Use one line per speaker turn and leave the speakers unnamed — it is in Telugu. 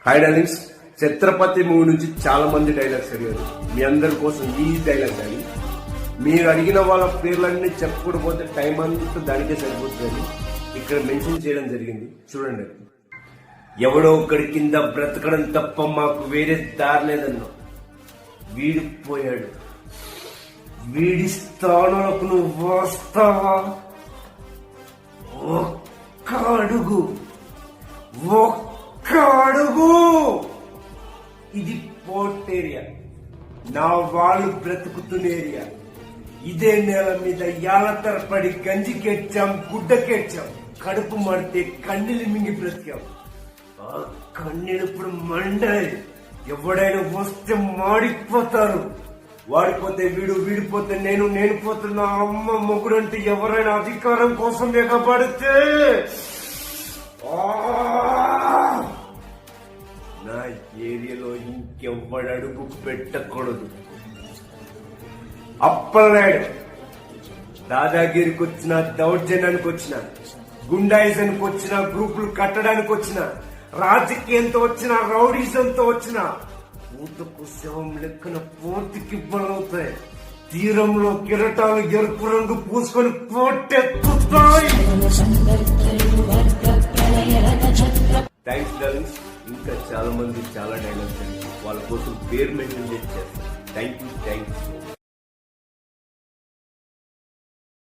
హాయ్ డార్లింగ్స్, ఛత్రపతి మూవీ నుంచి చాలా మంది డైలాగ్స్ అడిగారు. మీ అందరి కోసం ఈ డైలాగ్ అని మీరు అడిగిన వాళ్ళ పేర్లన్నీ చెప్పకపోతే టైం అంతా దానికే సరిపోతుంది. ఇక్కడ మెన్షన్ చేయడం జరిగింది, చూడండి. ఎవడో ఒకడి కింద బ్రతకడం తప్ప మాకు వేరే దారి లేదన్నా. వీడిపోయాడు, వీడి స్థానంలోకి నువ్వు వస్తావా? ఒక్క అడుగు, ఒక్క అడుగు. ఇది పోర్ట్ ఏరియా, నా వాళ్ళు బ్రతుకుతున్న ఏరియా. ఇదే నేల మీద యాల తరపడి గంజికెచ్చాం, గుడ్డకెచ్చాం, కడుపు మడితే కన్నీళ్ళు మింగి బ్రతికాం. ఆ కన్నీళ్ళు ఇప్పుడు మండాయి. ఎవడైనా వస్తే మాడిపోతారు. వాడిపోతే వీడు, వీడిపోతే నేను, నేను పోతున్నా అమ్మ మొగుడు. అంటే ఎవరైనా అధికారం కోసం ఎగబడితే నా ఏరియాలో ఇంకెవ్వడు అడుగు పెట్టకూడదు. అప్పలనాయుడు దాదాగిరికి వచ్చిన, దౌర్జన్యానికి వచ్చిన, గుండాయిజానికి వచ్చిన, గ్రూపులు కట్టడానికి వచ్చిన, రాజకీయంతో వచ్చిన, రౌడీజంతో వచ్చిన పూతకు శవం లెక్కన పోతికి బలవుతాయి. తీరంలో కిరటాలు ఎరుపు రంగు పూసుకొని పోటెత్తుతాయి. Thanks darlings. ఇంకా చాలా మంది చాలా డైలాగ్స్ వాళ్ళ కోసం పేరు మెన్షన్ చేస్తారు. Thank you.